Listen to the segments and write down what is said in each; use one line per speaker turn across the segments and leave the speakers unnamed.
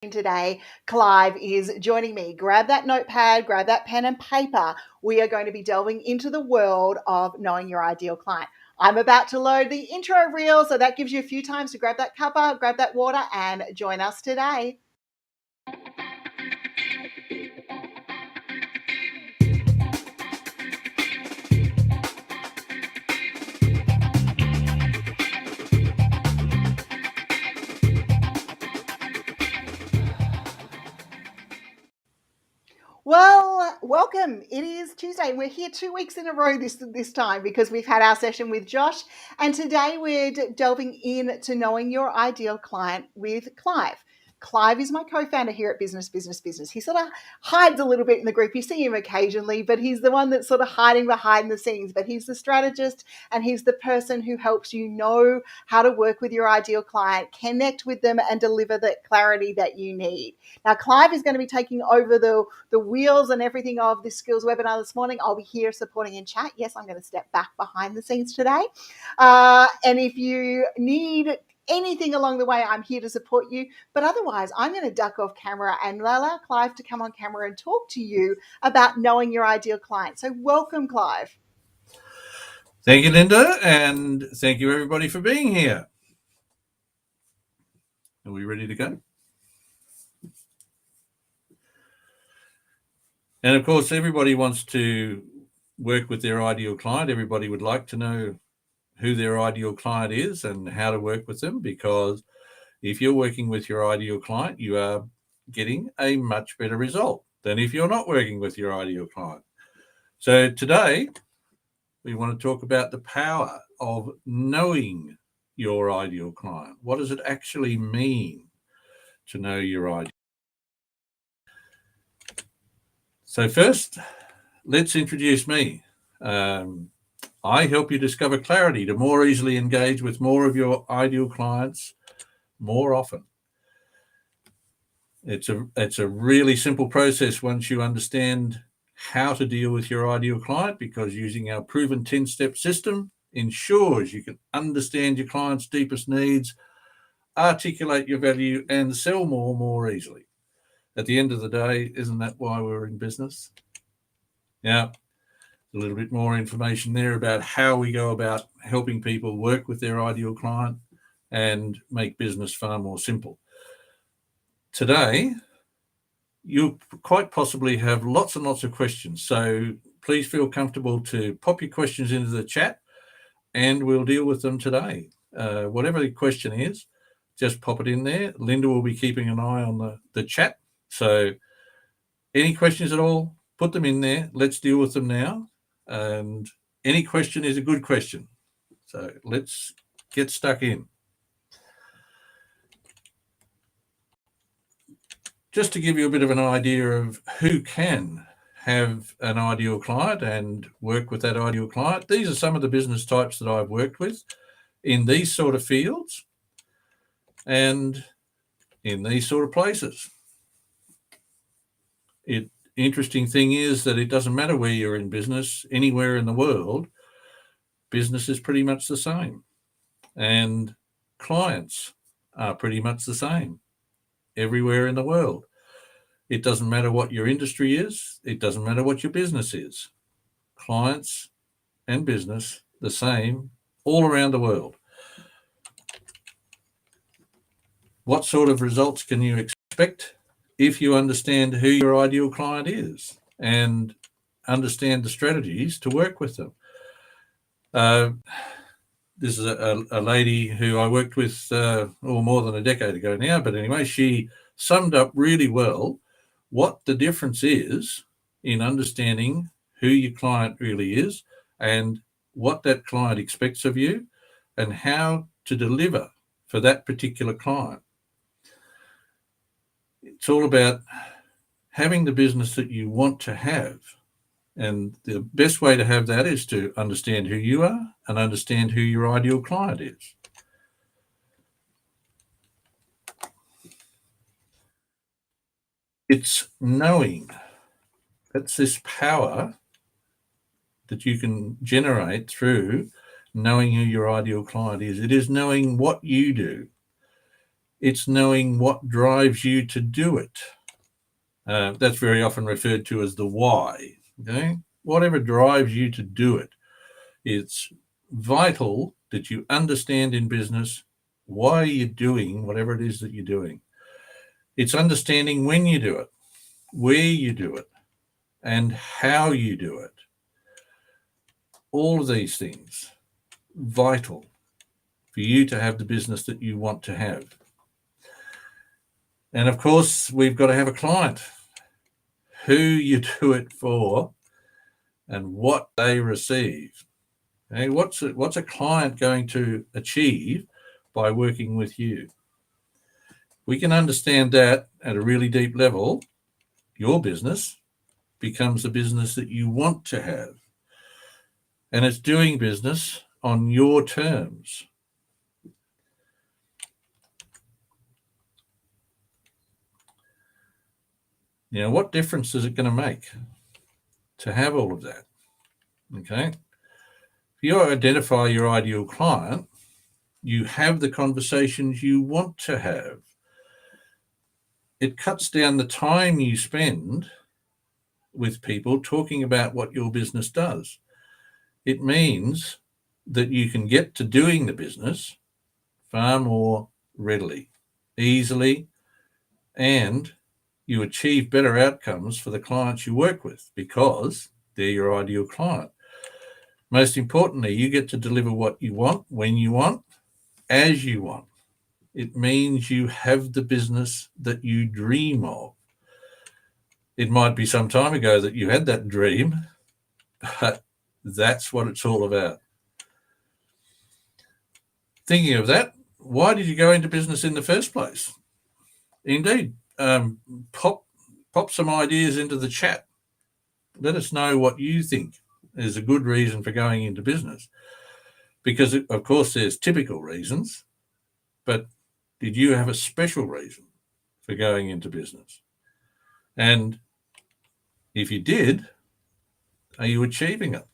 Today, Clive is joining me. Grab that notepad, grab that pen and paper. We are going to be delving into the world of knowing your ideal client. I'm about to load the intro reel, so that gives you a few times to grab that cuppa, grab that water, and join us today. Well, welcome. It is Tuesday. We're here 2 weeks in a row this time because we've had our session with Josh, and today we're delving into knowing your ideal client with Clive. Clive is my co-founder here at Business. He sort of hides a little bit in the group. You see him occasionally, but he's the one that's sort of hiding behind the scenes. But he's the strategist, and he's the person who helps you know how to work with your ideal client, connect with them, and deliver the clarity that you need. Now, Clive is going to be taking over the wheels and everything of this skills webinar this morning. I'll be here supporting in chat. Yes, I'm going to step back behind the scenes today. And if you need anything along the way, I'm here to support you. But otherwise, I'm going to duck off camera and allow Clive to come on camera and talk to you about knowing your ideal client. So welcome, Clive.
Thank you, Linda, and thank you, everybody, for being here. Are we ready to go? And of course, everybody wants to work with their ideal client. Everybody would like to know who their ideal client is and how to work with them, because if you're working with your ideal client, you are getting a much better result than if you're not working with your ideal client. So today, we want to talk about the power of knowing your ideal client. What does it actually mean to know your ideal? So first, let's introduce me. I help you discover clarity to more easily engage with more of your ideal clients more often. It's a really simple process once you understand how to deal with your ideal client, because using our proven 10-step system ensures you can understand your client's deepest needs, articulate your value, and sell more easily. At the end of the day, isn't that why we're in business? Now, a little bit more information there about how we go about helping people work with their ideal client and make business far more simple. Today, you'll quite possibly have lots and lots of questions, so please feel comfortable to pop your questions into the chat and we'll deal with them today. Whatever the question is, just pop it in there. Linda will be keeping an eye on the chat, so any questions at all, put them in there. Let's deal with them now. And any question is a good question. So let's get stuck in. Just to give you a bit of an idea of who can have an ideal client and work with that ideal client, these are some of the business types that I've worked with in these sort of fields and in these sort of places. Interesting thing is that it doesn't matter where you're in business, anywhere in the world, business is pretty much the same. And clients are pretty much the same everywhere in the world. It doesn't matter what your industry is. It doesn't matter what your business is. Clients and business, the same all around the world. What sort of results can you expect if you understand who your ideal client is and understand the strategies to work with them? This is a lady who I worked with more than a decade ago now, but anyway, she summed up really well what the difference is in understanding who your client really is and what that client expects of you and how to deliver for that particular client. It's all about having the business that you want to have. And the best way to have that is to understand who you are and understand who your ideal client is. It's knowing. That's this power that you can generate through knowing who your ideal client is. It is knowing what you do. It's knowing what drives you to do it. That's very often referred to as the why. Okay? Whatever drives you to do it. It's vital that you understand in business why you're doing whatever it is that you're doing. It's understanding when you do it, where you do it, and how you do it. All of these things, vital for you to have the business that you want to have. And of course, we've got to have a client, who you do it for and what they receive. Okay, what's a client going to achieve by working with you? We can understand that at a really deep level. Your business becomes the business that you want to have. And it's doing business on your terms. You know, what difference is it going to make to have all of that? Okay. If you identify your ideal client, you have the conversations you want to have. It cuts down the time you spend with people talking about what your business does. It means that you can get to doing the business far more readily, easily, and you achieve better outcomes for the clients you work with because they're your ideal client. Most importantly, you get to deliver what you want, when you want, as you want. It means you have the business that you dream of. It might be some time ago that you had that dream, but that's what it's all about. Thinking of that, why did you go into business in the first place? Indeed, pop some ideas into the chat. Let us know what you think is a good reason for going into business. Because, of course, there's typical reasons, but did you have a special reason for going into business? And if you did, are you achieving it?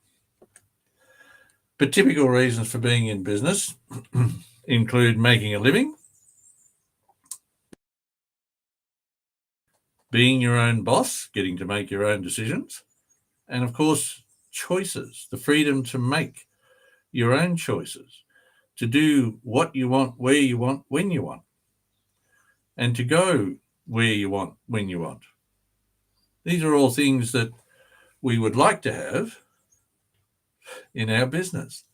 But typical reasons for being in business include making a living, being your own boss, getting to make your own decisions, and of course, choices, the freedom to make your own choices, to do what you want, where you want, when you want, and to go where you want, when you want. These are all things that we would like to have in our business.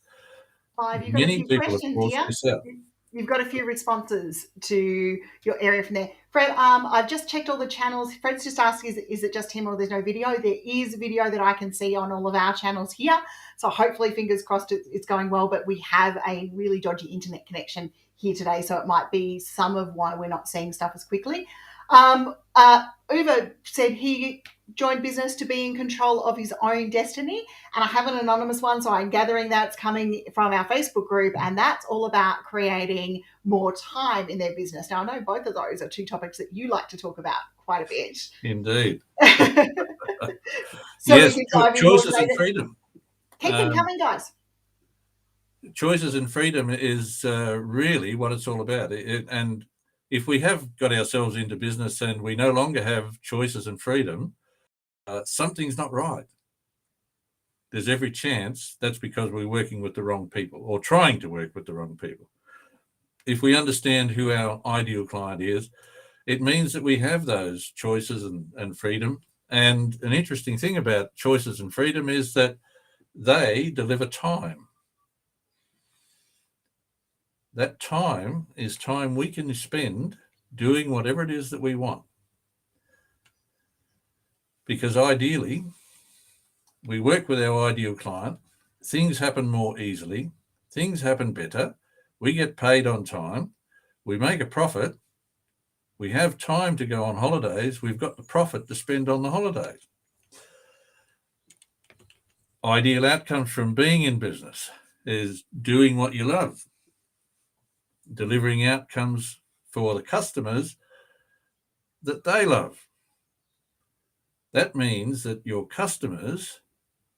Clive, you've got a
Many
few
people, of
questions
course,
here.
miss out.
You've got a few responses to your area from there. Fred, I've just checked all the channels. Fred's just asking, is it just him or there's no video? There is video that I can see on all of our channels here. So hopefully, fingers crossed, it's going well. But we have a really dodgy internet connection here today. So it might be some of why we're not seeing stuff as quickly. Uwe said he joined business to be in control of his own destiny. And I have an anonymous one, so I'm gathering that's coming from our Facebook group, and that's all about creating more time in their business. Now, I know both of those are two topics that you like to talk about quite a bit.
Indeed.
So
Yes,
we can dive in more
choices and
later.
freedom.
Keep them coming, guys.
Choices and freedom is really what it's all about. And if we have got ourselves into business and we no longer have choices and freedom, something's not right. There's every chance that's because we're working with the wrong people or trying to work with the wrong people. If we understand who our ideal client is, it means that we have those choices and freedom. And an interesting thing about choices and freedom is that they deliver time. That time is time we can spend doing whatever it is that we want. Because ideally, we work with our ideal client, things happen more easily, things happen better, we get paid on time, we make a profit, we have time to go on holidays, we've got the profit to spend on the holidays. Ideal outcomes from being in business is doing what you love, delivering outcomes for the customers that they love. That means that your customers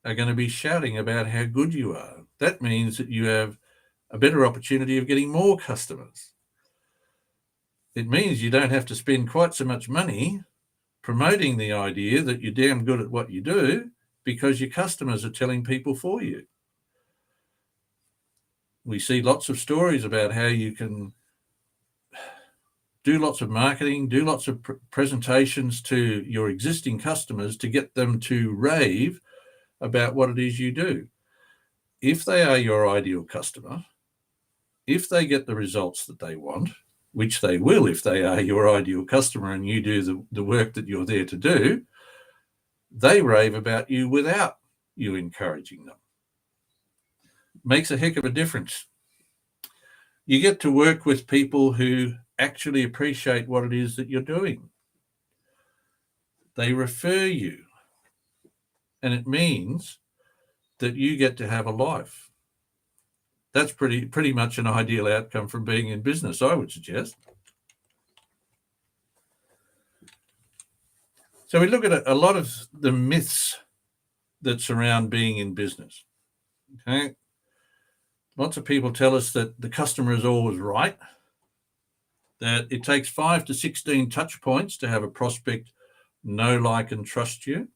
are going to be shouting about how good you are. That means that you have a better opportunity of getting more customers. it means you don't have to spend quite so much money promoting the idea that you're damn good at what you do, because your customers are telling people for you. We see lots of stories about how you can do lots of marketing, do lots of presentations to your existing customers to get them to rave about what it is you do. If they are your ideal customer, if they get the results that they want, which they will if they are your ideal customer and you do the work that you're there to do, they rave about you without you encouraging them. Makes a heck of a difference. You get to work with people who actually appreciate what it is that you're doing. They refer you, and it means that you get to have a life. That's pretty much an ideal outcome from being in business, I would suggest. So we look at a lot of the myths that surround being in business. Okay, lots of people tell us that the customer is always right, that it takes 5 to 16 touch points to have a prospect know, like, and trust you.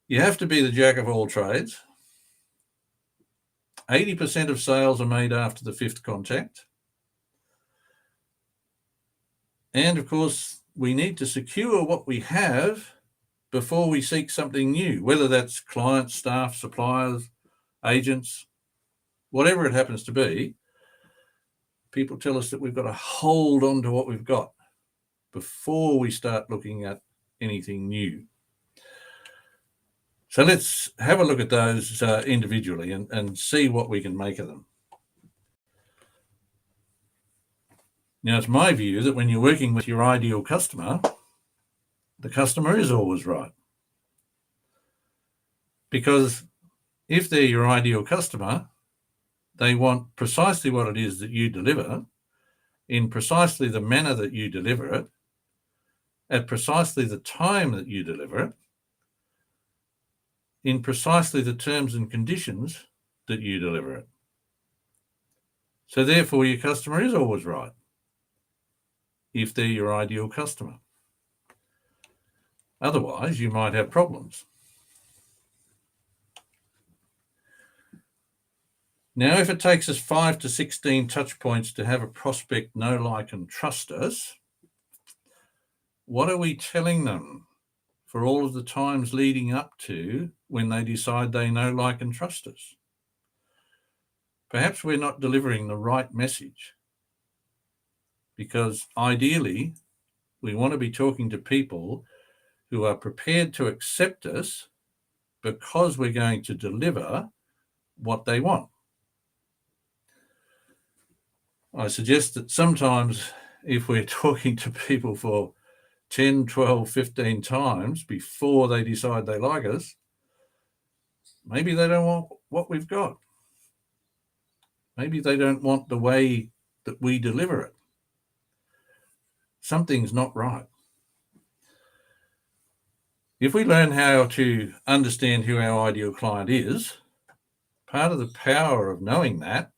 You have to be the jack of all trades. 80% of sales are made after the 5th contact. And of course, we need to secure what we have before we seek something new, whether that's clients, staff, suppliers, agents, whatever it happens to be. People tell us that we've got to hold on to what we've got before we start looking at anything new. So let's have a look at those individually and see what we can make of them. Now, it's my view that when you're working with your ideal customer, the customer is always right. Because if they're your ideal customer, they want precisely what it is that you deliver, in precisely the manner that you deliver it, at precisely the time that you deliver it, in precisely the terms and conditions that you deliver it. So therefore, your customer is always right if they're your ideal customer. Otherwise, you might have problems. Now, if it takes us 5 to 16 touch points to have a prospect know, like, and trust us, what are we telling them for all of the times leading up to when they decide they know, like, and trust us? Perhaps we're not delivering the right message, because ideally we want to be talking to people who are prepared to accept us because we're going to deliver what they want. I suggest that sometimes if we're talking to people for 10, 12, 15 times before they decide they like us, maybe they don't want what we've got. Maybe they don't want the way that we deliver it. Something's not right. If we learn how to understand who our ideal client is, part of the power of knowing that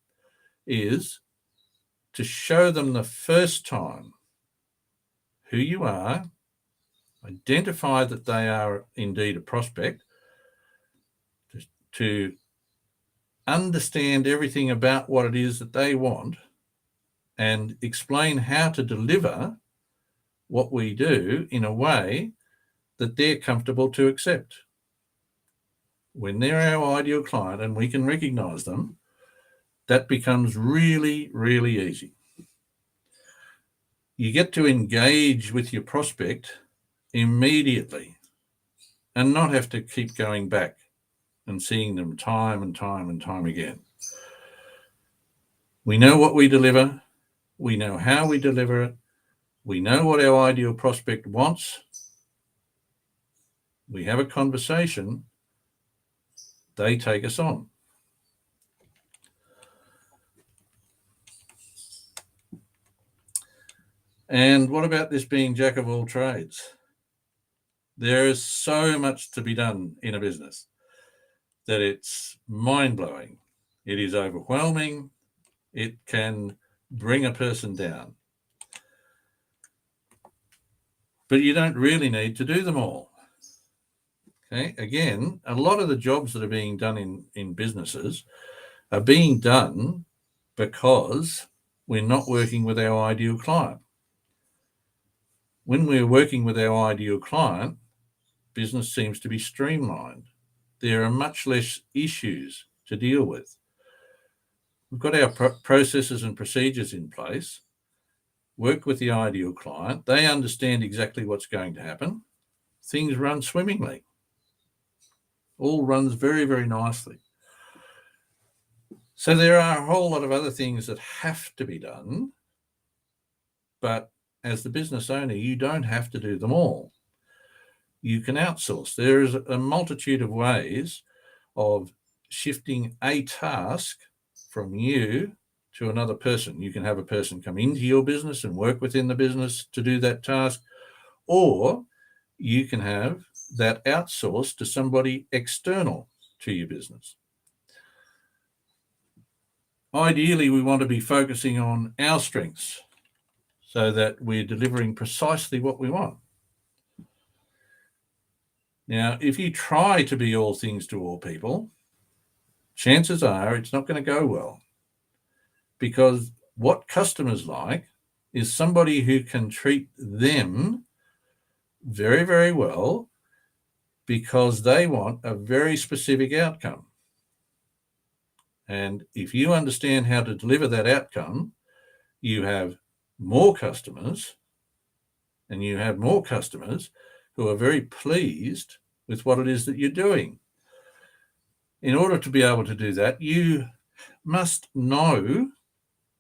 is to show them the first time who you are, identify that they are indeed a prospect, to understand everything about what it is that they want, and explain how to deliver what we do in a way that they're comfortable to accept. When they're our ideal client and we can recognize them, that becomes really, really easy. You get to engage with your prospect immediately and not have to keep going back and seeing them time and time and time again. We know what we deliver. We know how we deliver it. We know what our ideal prospect wants. We have a conversation. They take us on. And what about this being jack of all trades? There is so much to be done in a business that it's mind-blowing. It is overwhelming. It can bring a person down. but you don't really need to do them all. Okay, again, a lot of the jobs that are being done in businesses are being done because we're not working with our ideal client. When we're working with our ideal client, business seems to be streamlined. There are much less issues to deal with. We've got our processes and procedures in place, work with the ideal client, they understand exactly what's going to happen, things run swimmingly. All runs very, very nicely. So there are a whole lot of other things that have to be done, but as the business owner, you don't have to do them all. You can outsource. There is a multitude of ways of shifting a task from you to another person. You can have a person come into your business and work within the business to do that task, or you can have that outsourced to somebody external to your business. Ideally, we want to be focusing on our strengths so that we're delivering precisely what we want. Now, if you try to be all things to all people, chances are it's not going to go well, because what customers like is somebody who can treat them very, very well because they want a very specific outcome. And if you understand how to deliver that outcome, you have more customers, and you have more customers who are very pleased with what it is that you're doing. In order to be able to do that, you must know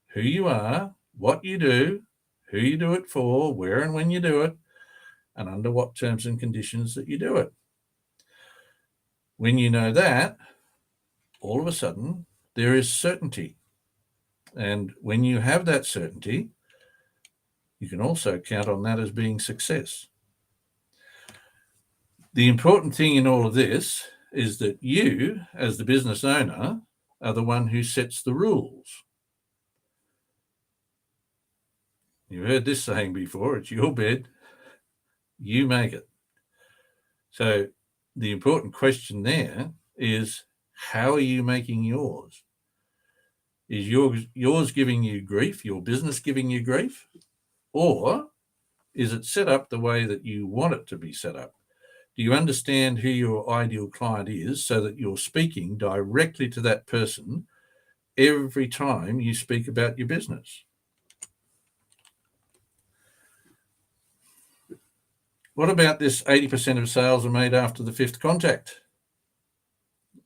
who you are, what you do, who you do it for, where and when you do it, and under what terms and conditions that you do it. When you know that, all of a sudden, there is certainty. And when you have that certainty, you can also count on that as being success. The important thing in all of this is that you, as the business owner, are the one who sets the rules. You've heard this saying before, it's your bed, you make it. So the important question there is, how are you making yours? Is yours giving you grief, your business giving you grief? Or is it set up the way that you want it to be set up? Do you understand who your ideal client is so that you're speaking directly to that person every time you speak about your business? What about this 80% of sales are made after the fifth contact?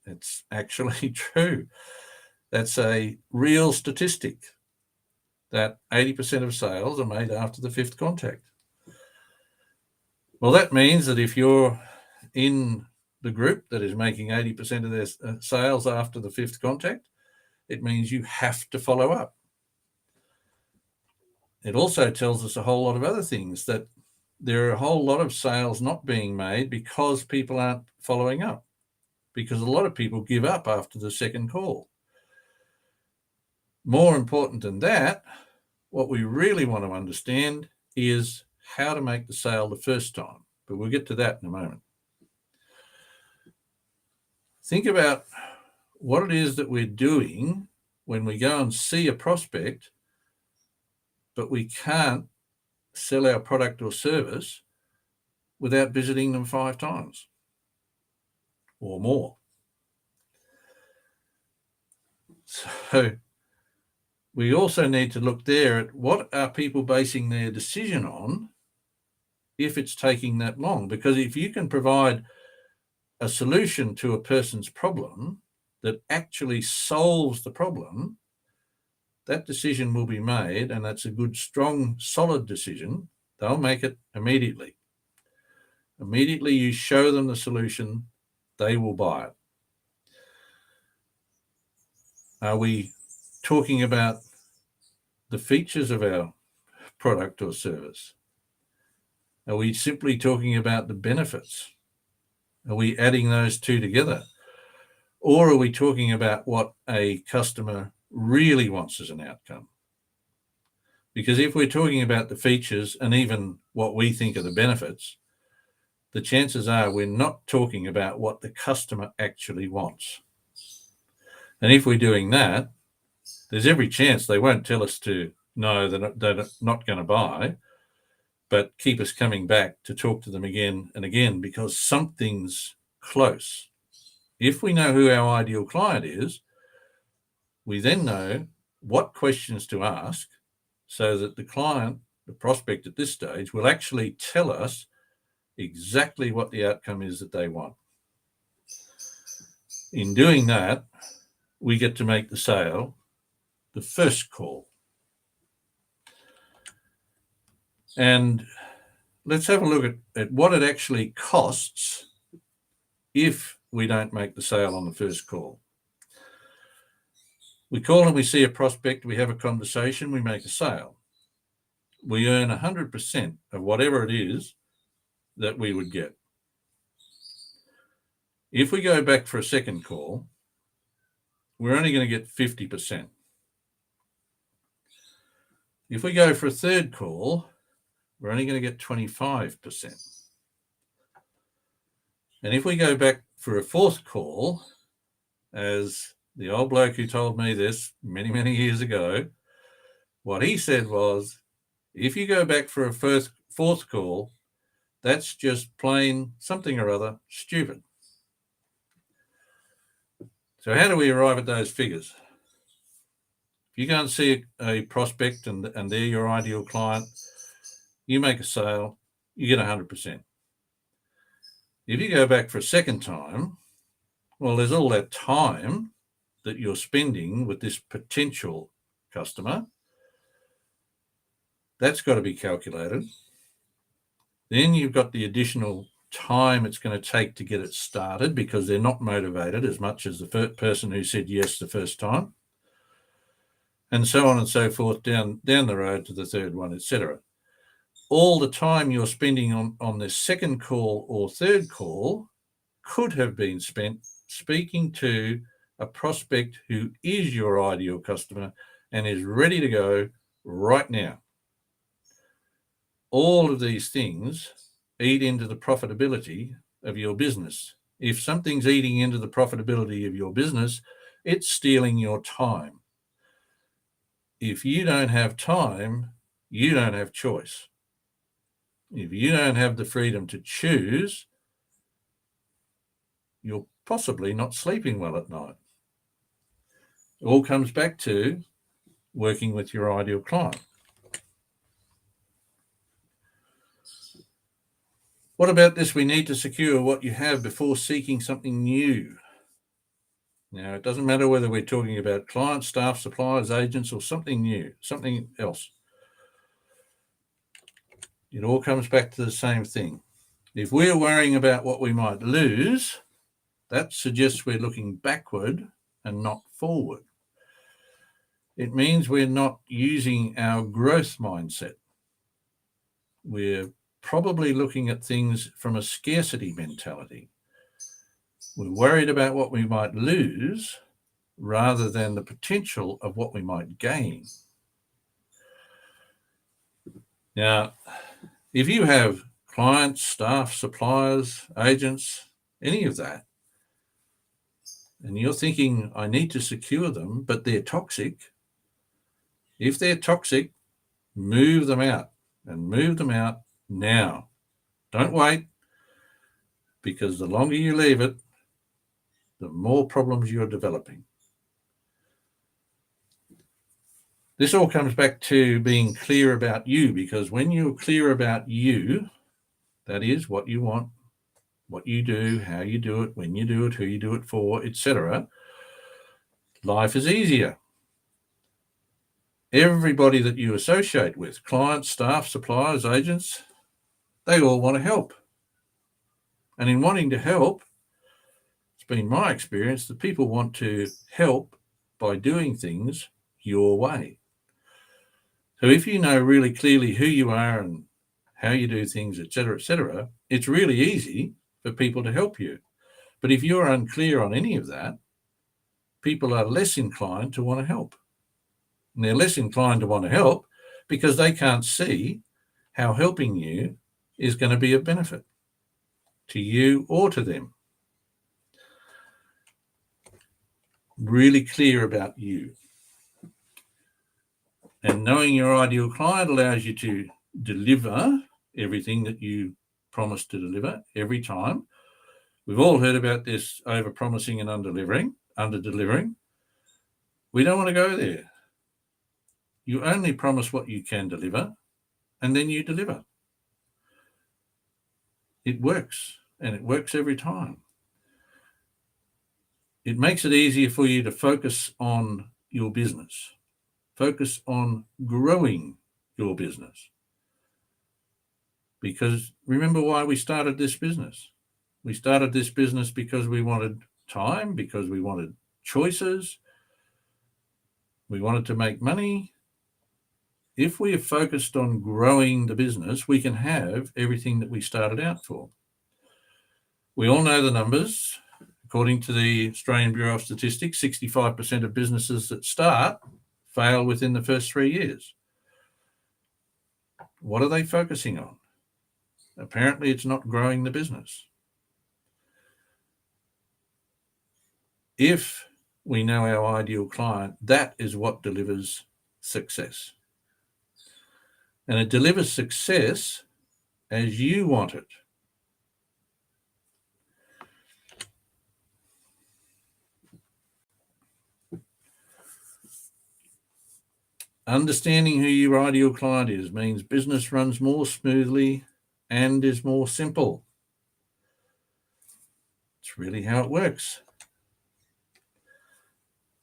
It's actually true. That's a real statistic, that 80% of sales are made after the fifth contact. Well, that means that if you're in the group that is making 80% of their sales after the fifth contact, it means you have to follow up. It also tells us a whole lot of other things, that there are a whole lot of sales not being made because people aren't following up, because a lot of people give up after the second call. More important than that, what we really want to understand is how to make the sale the first time, but we'll get to that in a moment. Think about what it is that we're doing when we go and see a prospect, but we can't sell our product or service without visiting them 5 times or more. So we also need to look there at what are people basing their decision on if it's taking that long. Because if you can provide a solution to a person's problem that actually solves the problem, that decision will be made, and that's a good, strong, solid decision. They'll make it immediately. Immediately you show them the solution, they will buy it. Are we talking about the features of our product or service? Are we simply talking about the benefits? Are we adding those two together? Or are we talking about what a customer really wants as an outcome? Because if we're talking about the features and even what we think are the benefits, the chances are we're not talking about what the customer actually wants. And if we're doing that, there's every chance they won't tell us to no, they're not going to buy, but keep us coming back to talk to them again and again because something's close. If we know who our ideal client is, we then know what questions to ask so that the client, the prospect at this stage, will actually tell us exactly what the outcome is that they want. In doing that, we get to make the sale, the first call. And let's have a look at what it actually costs if we don't make the sale on the first call. We call and we see a prospect, we have a conversation, we make a sale. We earn 100% of whatever it is that we would get. If we go back for a second call, we're only going to get 50%. If we go for a third call, we're only going to get 25%. And if we go back for a fourth call, as the old bloke who told me this many, many years ago, what he said was, if you go back for a fourth call, that's just plain something or other stupid. So how do we arrive at those figures? If you go and see a prospect and they're your ideal client, you make a sale, you get 100%. If you go back for a second time, well, there's all that time that you're spending with this potential customer. That's got to be calculated. Then you've got the additional time it's going to take to get it started because they're not motivated as much as the person who said yes the first time, and so on and so forth down the road to the third one, etc. All the time you're spending on this second call or third call could have been spent speaking to a prospect who is your ideal customer and is ready to go right now. All of these things eat into the profitability of your business. If something's eating into the profitability of your business, it's stealing your time. If you don't have time, you don't have choice. If you don't have the freedom to choose, you're possibly not sleeping well at night. It all comes back to working with your ideal client. What about this? We need to secure what you have before seeking something new. Now, it doesn't matter whether we're talking about clients, staff, suppliers, agents, or something new, something else. It all comes back to the same thing. If we're worrying about what we might lose, that suggests we're looking backward and not forward. It means we're not using our growth mindset. We're probably looking at things from a scarcity mentality. We're worried about what we might lose rather than the potential of what we might gain. Now, if you have clients, staff, suppliers, agents, any of that, and you're thinking, I need to secure them, but they're toxic, if they're toxic, move them out and move them out now. Don't wait, because the longer you leave it, the more problems you're developing. This all comes back to being clear about you, because when you're clear about you, that is what you want, what you do, how you do it, when you do it, who you do it for, etc., life is easier. Everybody that you associate with, clients, staff, suppliers, agents, they all want to help. And in wanting to help, it's been my experience that people want to help by doing things your way. So if you know really clearly who you are and how you do things, etc., it's really easy for people to help you. But if you're unclear on any of that, people are less inclined to want to help. And they're less inclined to want to help because they can't see how helping you is going to be of benefit to you or to them. Really clear about you. And knowing your ideal client allows you to deliver everything that you promise to deliver every time. We've all heard about this over-promising and under-delivering. We don't want to go there. You only promise what you can deliver, and then you deliver. It works, and it works every time. It makes it easier for you to focus on your business. Focus on growing your business. Because remember why we started this business. We started this business because we wanted time, because we wanted choices, we wanted to make money. If we are focused on growing the business, we can have everything that we started out for. We all know the numbers. According to the Australian Bureau of Statistics, 65% of businesses that start fail within the first 3 years. What are they focusing on? Apparently, it's not growing the business. If we know our ideal client, that is what delivers success. And it delivers success as you want it. Understanding who your ideal client is means business runs more smoothly and is more simple. It's really how it works.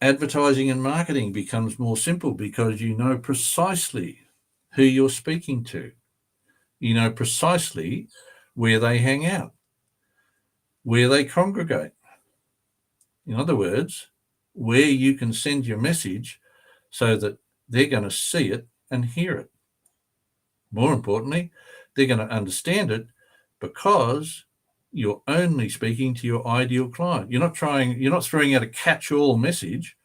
Advertising and marketing becomes more simple because you know precisely who you're speaking to. You know precisely where they hang out, where they congregate. In other words, where you can send your message so that they're going to see it and hear it. More importantly, they're going to understand it because you're only speaking to your ideal client. You're not throwing out a catch-all message.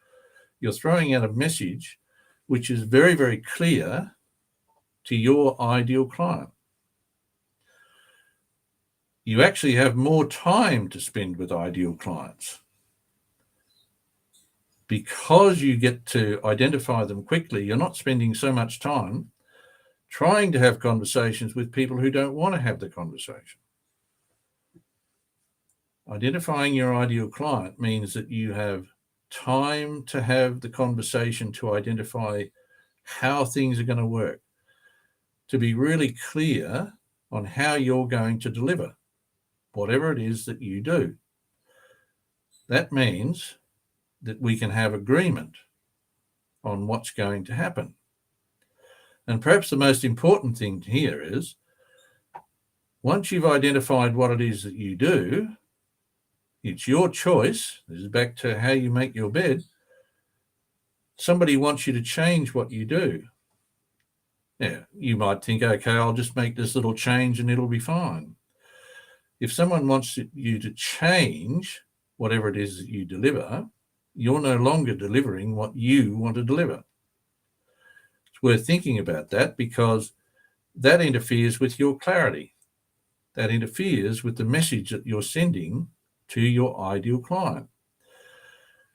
You're throwing out a message which is very, very clear to your ideal client. You actually have more time to spend with ideal clients because you get to identify them quickly. You're not spending so much time trying to have conversations with people who don't want to have the conversation. Identifying your ideal client means that you have time to have the conversation to identify how things are going to work, to be really clear on how you're going to deliver whatever it is that you do. That means that we can have agreement on what's going to happen. And perhaps the most important thing here is, once you've identified what it is that you do, it's your choice. This is back to how you make your bed. Somebody wants you to change what you do. Yeah, you might think, okay, I'll just make this little change and it'll be fine. If someone wants you to change whatever it is that you deliver, you're no longer delivering what you want to deliver. It's worth thinking about that because that interferes with your clarity. That interferes with the message that you're sending to your ideal client.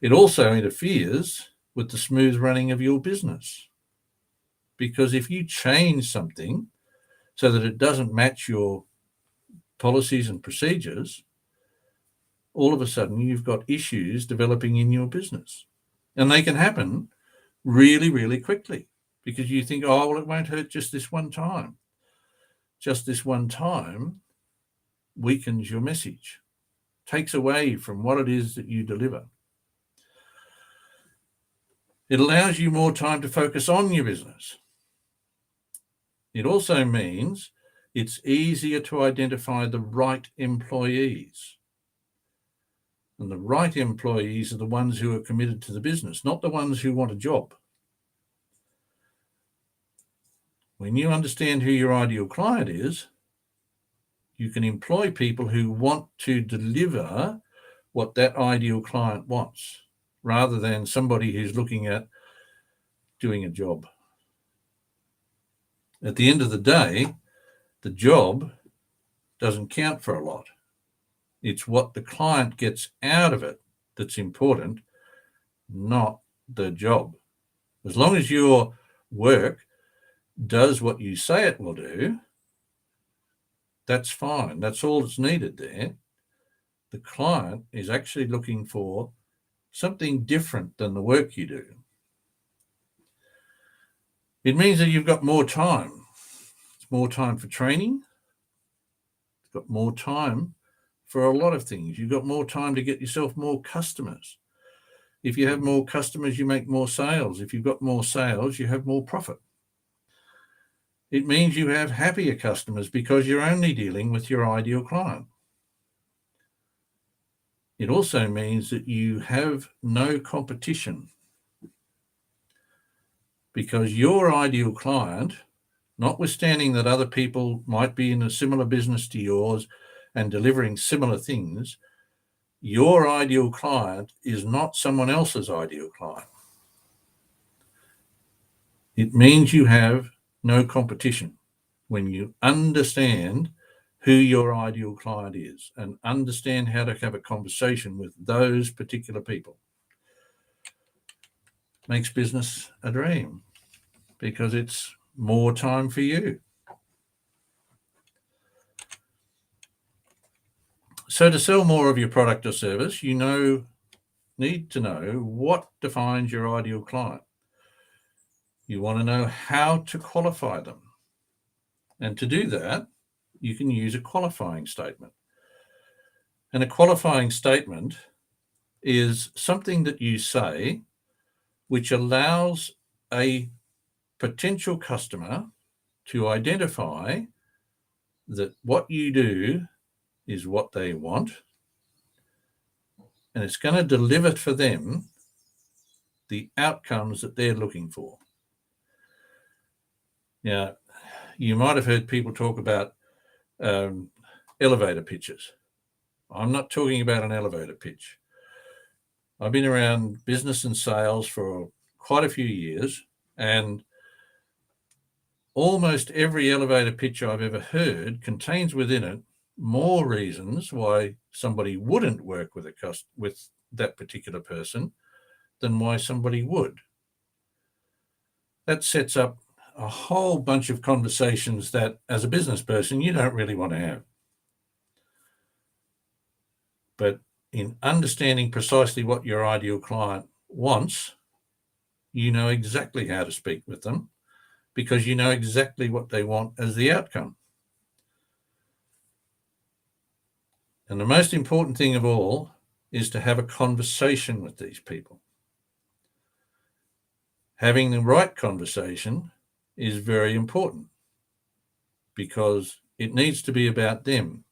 It also interferes with the smooth running of your business. Because if you change something so that it doesn't match your policies and procedures, all of a sudden you've got issues developing in your business. And they can happen really, really quickly because you think, oh, well, it won't hurt just this one time. Just this one time weakens your message, takes away from what it is that you deliver. It allows you more time to focus on your business. It also means it's easier to identify the right employees. And the right employees are the ones who are committed to the business, not the ones who want a job. When you understand who your ideal client is, you can employ people who want to deliver what that ideal client wants, rather than somebody who's looking at doing a job. At the end of the day, the job doesn't count for a lot. It's what the client gets out of it that's important, not the job. As long as your work does what you say it will do, that's fine. That's all that's needed there. The client is actually looking for something different than the work you do. It means that you've got more time. It's more time for training. It's got more time for a lot of things. You've got more time to get yourself more customers. If you have more customers, you make more sales. If you've got more sales, you have more profit. It means you have happier customers because you're only dealing with your ideal client. It also means that you have no competition because your ideal client, notwithstanding that other people might be in a similar business to yours and delivering similar things, your ideal client is not someone else's ideal client. It means you have no competition when you understand who your ideal client is and understand how to have a conversation with those particular people. Makes business a dream because it's more time for you. So to sell more of your product or service, you need to know what defines your ideal client. You want to know how to qualify them. And to do that, you can use a qualifying statement. And a qualifying statement is something that you say which allows a potential customer to identify that what you do is what they want, and it's going to deliver for them the outcomes that they're looking for. Now, you might have heard people talk about elevator pitches. I'm not talking about an elevator pitch. I've been around business and sales for quite a few years, and almost every elevator pitch I've ever heard contains within it more reasons why somebody wouldn't work with with that particular person than why somebody would. That sets up a whole bunch of conversations that, as a business person, you don't really want to have. But in understanding precisely what your ideal client wants, you know exactly how to speak with them because you know exactly what they want as the outcome. And the most important thing of all is to have a conversation with these people. Having the right conversation is very important because it needs to be about them.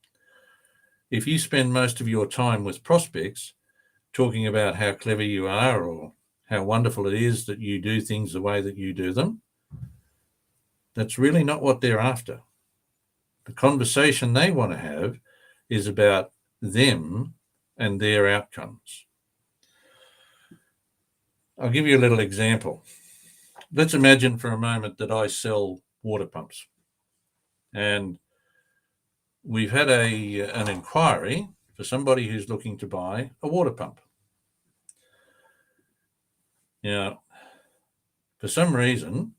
If you spend most of your time with prospects talking about how clever you are or how wonderful it is that you do things the way that you do them, that's really not what they're after. The conversation they want to have is about them and their outcomes. I'll give you a little example. Let's imagine for a moment that I sell water pumps. And we've had an inquiry for somebody who's looking to buy a water pump. Now, for some reason,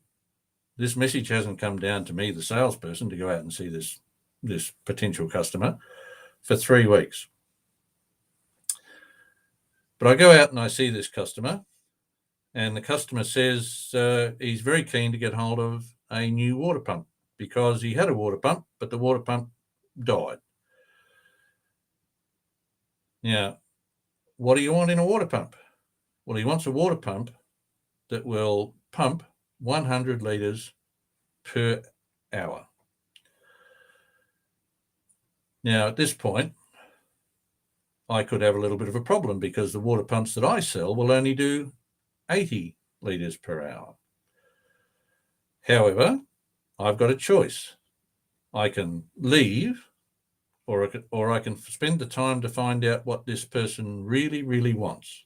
this message hasn't come down to me, the salesperson, to go out and see this potential customer for 3 weeks. But I go out and I see this customer, and the customer says he's very keen to get hold of a new water pump because he had a water pump, but the water pump died. Now, what do you want in a water pump? Well, he wants a water pump that will pump 100 litres per hour. Now, at this point, I could have a little bit of a problem because the water pumps that I sell will only do 80 litres per hour. However, I've got a choice. I can leave or I can spend the time to find out what this person really, really wants.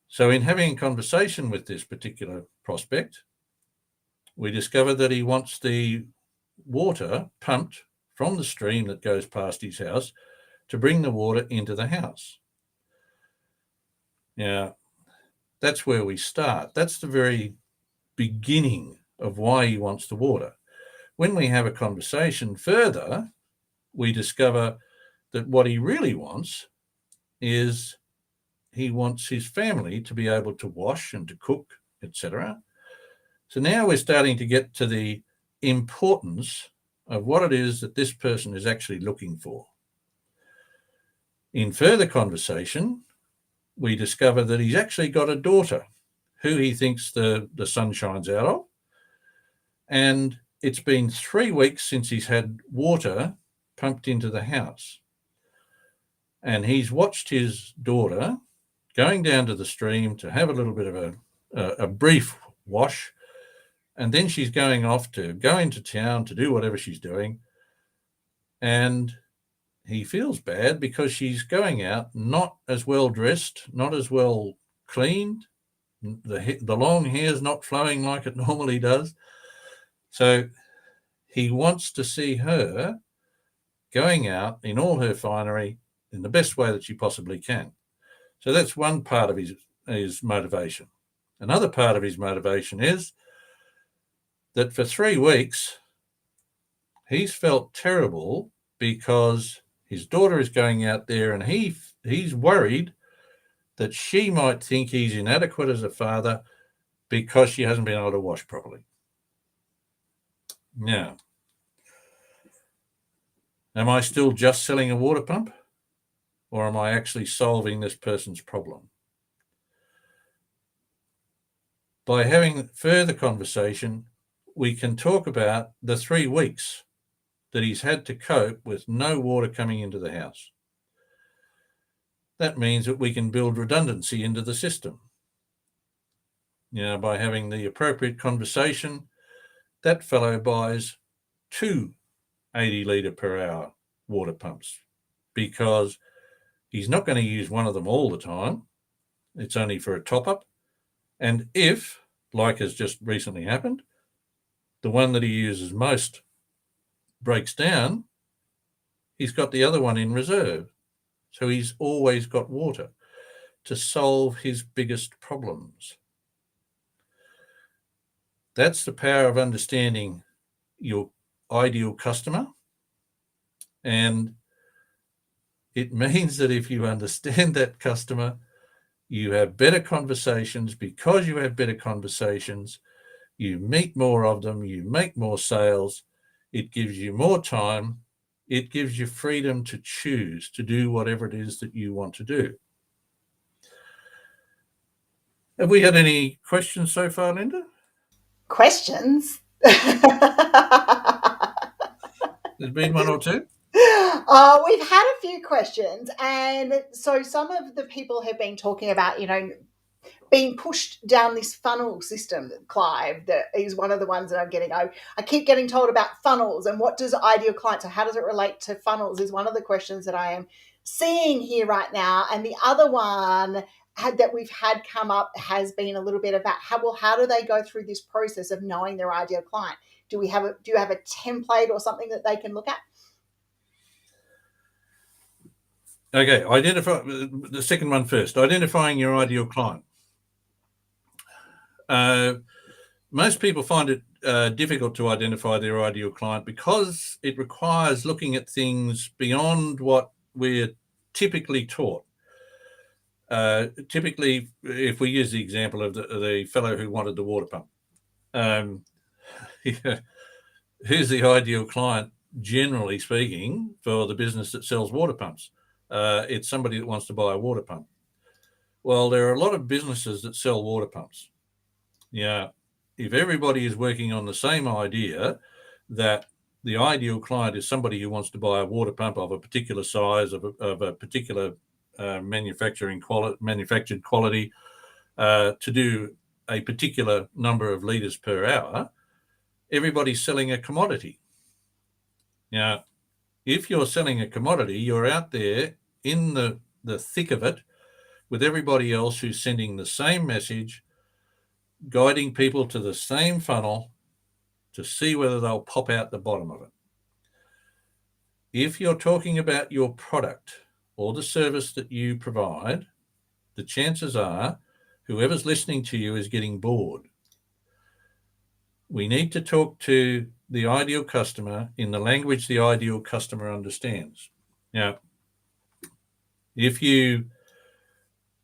So in having a conversation with this particular prospect, We discover that he wants the water pumped from the stream that goes past his house to bring the water into the house. Now, that's where we start. That's the very beginning of why he wants the water. When we have a conversation further, we discover that what he really wants is he wants his family to be able to wash and to cook, etc. So now we're starting to get to the importance of what it is that this person is actually looking for. In further conversation, we discover that he's actually got a daughter who he thinks the sun shines out of. And it's been 3 weeks since he's had water pumped into the house. And he's watched his daughter going down to the stream to have a little bit of a brief wash. And then she's going off to go into town to do whatever she's doing. And he feels bad because she's going out not as well dressed, not as well cleaned. The long hair's not flowing like it normally does. So he wants to see her going out in all her finery in the best way that she possibly can. So that's one part of his motivation. Another part of his motivation is that for 3 weeks, he's felt terrible because his daughter is going out there and he's worried that she might think he's inadequate as a father because she hasn't been able to wash properly. Now, am I still just selling a water pump, or am I actually solving this person's problem? By having further conversation, we can talk about the 3 weeks that he's had to cope with no water coming into the house. That means that we can build redundancy into the system. By having the appropriate conversation, that fellow buys 2 80-litre per hour water pumps because he's not going to use one of them all the time. It's only for a top-up. And if, like has just recently happened, the one that he uses most breaks down, he's got the other one in reserve. So he's always got water to solve his biggest problems. That's the power of understanding your ideal customer. And it means that if you understand that customer, you have better conversations. Because you have better conversations, you meet more of them, you make more sales, it gives you more time, it gives you freedom to choose to do whatever it is that you want to do. Have we had any questions so far, Linda?
Questions?
There's been one or two?
We've had a few questions, and so some of the people have been talking about, being pushed down this funnel system. Clive, that is one of the ones that I'm getting. I keep getting told about funnels, and what does ideal client, so how does it relate to funnels, is one of the questions that I am seeing here right now. And the other one that we've had come up has been a little bit about how do they go through this process of knowing their ideal client? Do you have a template or something that they can look at?
Okay, identify the second one first. Identifying your ideal client. Most people find it difficult to identify their ideal client because it requires looking at things beyond what we're typically taught. Typically, if we use the example of the fellow who wanted the water pump, who's the ideal client, generally speaking, for the business that sells water pumps? It's somebody that wants to buy a water pump. Well, there are a lot of businesses that sell water pumps. If everybody is working on the same idea that the ideal client is somebody who wants to buy a water pump of a particular size, of a particular manufactured quality, to do a particular number of litres per hour, everybody's selling a commodity. Now, if you're selling a commodity, you're out there in the thick of it with everybody else who's sending the same message, guiding people to the same funnel, to see whether they'll pop out the bottom of it. If you're talking about your product or the service that you provide, the chances are whoever's listening to you is getting bored. We need to talk to the ideal customer in the language the ideal customer understands. Now, if you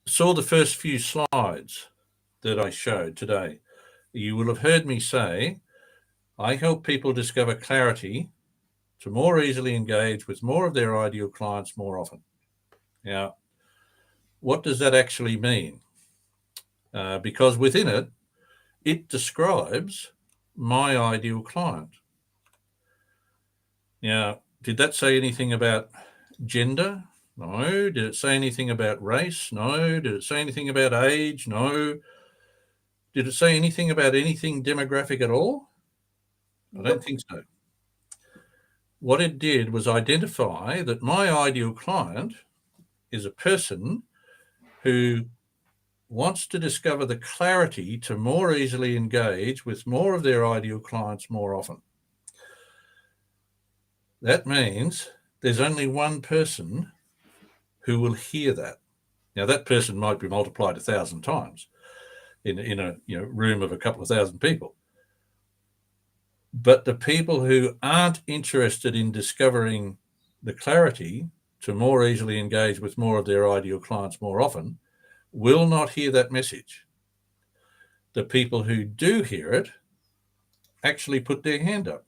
saw the first few slides that I showed today, you will have heard me say, I help people discover clarity to more easily engage with more of their ideal clients more often. Now, what does that actually mean? Because within it, it describes my ideal client. Now, did that say anything about gender? No. Did it say anything about race? No. Did it say anything about age? No. Did it say anything about anything demographic at all? I don't think so. What it did was identify that my ideal client is a person who wants to discover the clarity to more easily engage with more of their ideal clients more often. That means there's only one person who will hear that. Now, that person might be multiplied 1,000 times in a room of a couple of thousand people. But the people who aren't interested in discovering the clarity to more easily engage with more of their ideal clients more often will not hear that message. The people who do hear it actually put their hand up.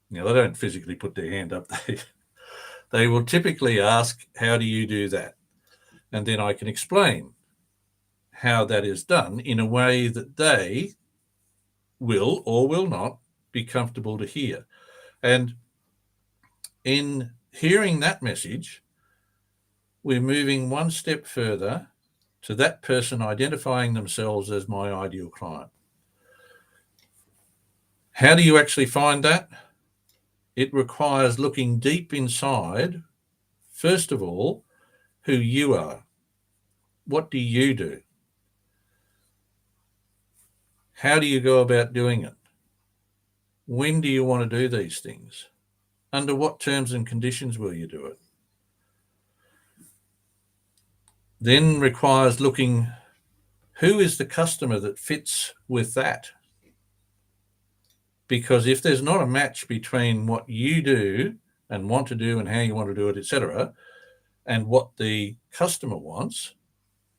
Now, they don't physically put their hand up. They will typically ask, how do you do that? And then I can explain how that is done in a way that they will or will not be comfortable to hear. And in hearing that message, we're moving one step further to that person identifying themselves as my ideal client. How do you actually find that? It requires looking deep inside, first of all, who you are. What do you do? How do you go about doing it? When do you want to do these things? Under what terms and conditions will you do it? Then requires looking, who is the customer that fits with that? Because if there's not a match between what you do and want to do and how you want to do it, etc., and what the customer wants,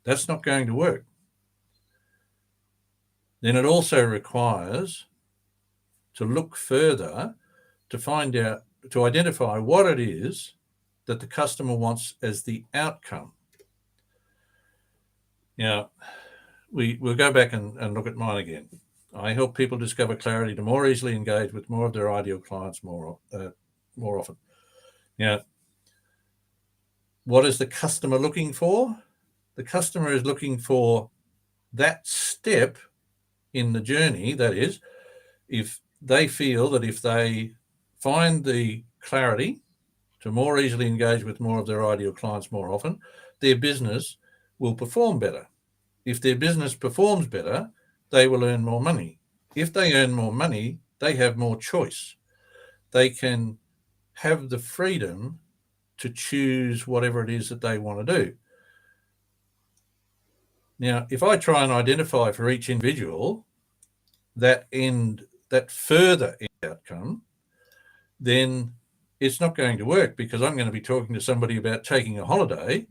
that's not going to work. Then it also requires to look further to find out, to identify what it is that the customer wants as the outcome. Now, we'll go back and look at mine again. I help people discover clarity to more easily engage with more of their ideal clients more often. Now, what is the customer looking for? The customer is looking for that step in the journey. That is, if they feel that if they find the clarity to more easily engage with more of their ideal clients more often, their business will perform better. If their business performs better, they will earn more money. If they earn more money, they have more choice. They can have the freedom to choose whatever it is that they want to do. Now, if I try and identify for each individual that further outcome, then it's not going to work, because I'm going to be talking to somebody about taking a holiday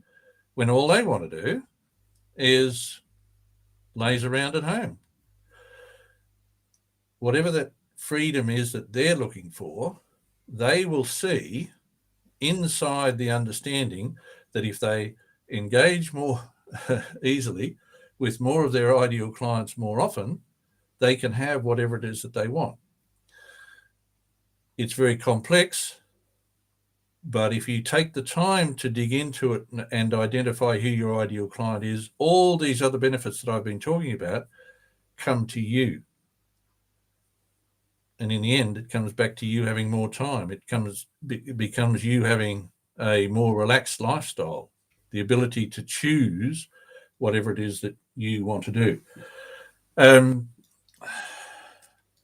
when all they want to do is laze around at home. Whatever that freedom is that they're looking for, they will see inside the understanding that if they engage more easily with more of their ideal clients more often, they can have whatever it is that they want. It's very complex, but if you take the time to dig into it and identify who your ideal client is, all these other benefits that I've been talking about come to you. And in the end, it comes back to you having more time. It becomes you having a more relaxed lifestyle, the ability to choose whatever it is that you want to do.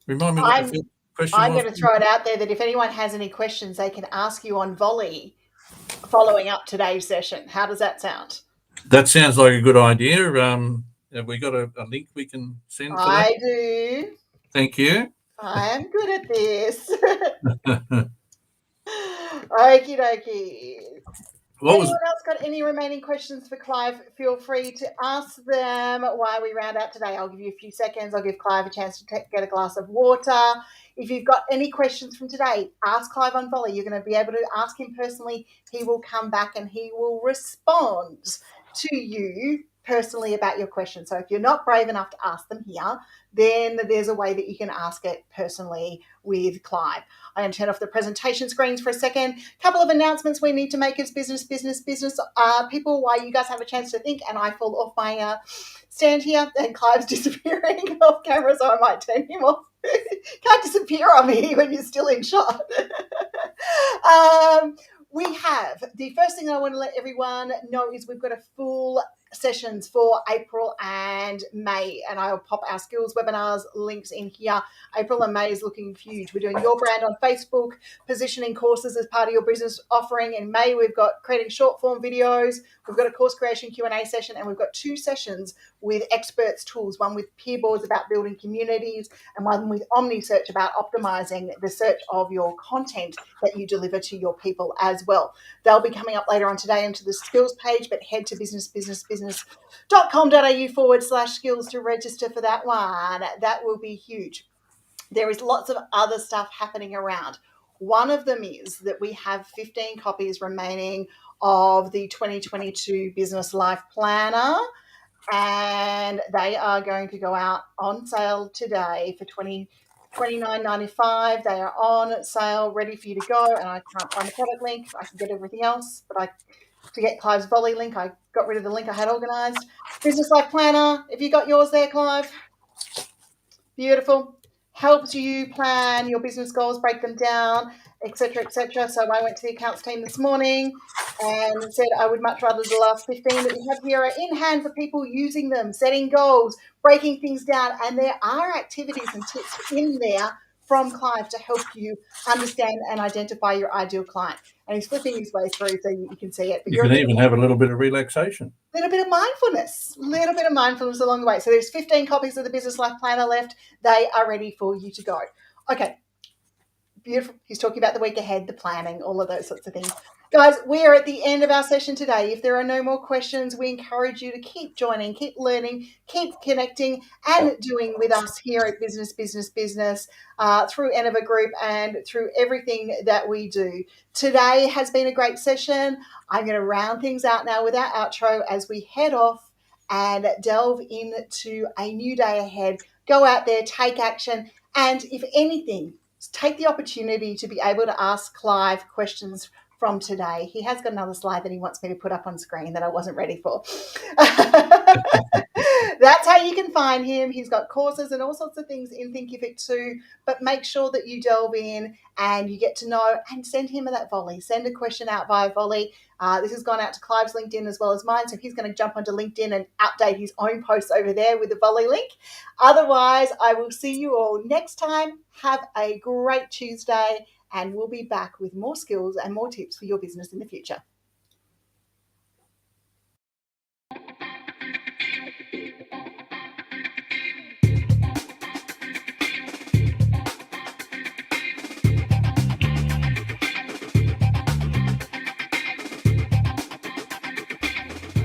Remind me what the question
I'm
was?
going to throw it out there that if anyone has any questions, they can ask you on volley following up today's session. How does that sound?
That sounds like a good idea. Have we got a link we can send for that?
I do.
Thank you.
I am good at this. Okie dokie.
What was
Anyone else got any remaining questions for Clive? Feel free to ask them while we round out today. I'll give you a few seconds. I'll give Clive a chance to get a glass of water. If you've got any questions from today, ask Clive on volley. You're going to be able to ask him personally. He will come back and he will respond to you personally about your question. So if you're not brave enough to ask them here, then there's a way that you can ask it personally with Clive. I'm going to turn off the presentation screens for a second. A couple of announcements we need to make as business people while you guys have a chance to think and I fall off my stand here and Clive's disappearing off camera, so I might turn him off. Can't disappear on me when you're still in shot. We have the first thing I want to let everyone know is we've got a full sessions for April and May, and I'll pop our skills webinars links in here. April and May is looking huge. We're doing your brand on Facebook, positioning courses as part of your business offering. In May, we've got creating short form videos. We've got a course creation Q&A session, and we've got 2 sessions with experts tools, one with peer boards about building communities and one with OmniSearch about optimizing the search of your content that you deliver to your people as well. They'll be coming up later on today into the skills page, but head to business.com.au/skills to register for that one. That will be huge. There is lots of other stuff happening around. One of them is that we have 15 copies remaining of the 2022 Business Life Planner, and they are going to go out on sale today for $29.95. They are on sale, ready for you to go, and I can't find the product link. I can get everything else, but to get Clive's volley link, I got rid of the link I had organised. Business Life Planner, have you got yours there, Clive? Beautiful. Helps you plan your business goals, break them down, etc., etc. So I went to the accounts team this morning and said I would much rather the last 15 that we have here are in hand for people using them, setting goals, breaking things down, and there are activities and tips in there from Clive to help you understand and identify your ideal client. And he's flipping his way through so you can see it. But
You can even have a little bit of relaxation.
little bit of mindfulness along the way. So there's 15 copies of the Business Life Planner left. They are ready for you to go. Okay, beautiful. He's talking about the week ahead, the planning, all of those sorts of things. Guys, we are at the end of our session today. If there are no more questions, we encourage you to keep joining, keep learning, keep connecting and doing with us here at Business through Enova Group and through everything that we do. Today has been a great session. I'm going to round things out now with our outro as we head off and delve into a new day ahead. Go out there, take action, and if anything, take the opportunity to be able to ask Clive questions from today. He has got another slide that he wants me to put up on screen that I wasn't ready for. That's how you can find him. He's got courses and all sorts of things in Thinkific too, but make sure that you delve in and you get to know and send him that volley. Send a question out via volley. This has gone out to Clive's LinkedIn as well as mine, so he's going to jump onto LinkedIn and update his own posts over there with the volley link. Otherwise, I will see you all next time. Have a great Tuesday, and we'll be back with more skills and more tips for your business in the future.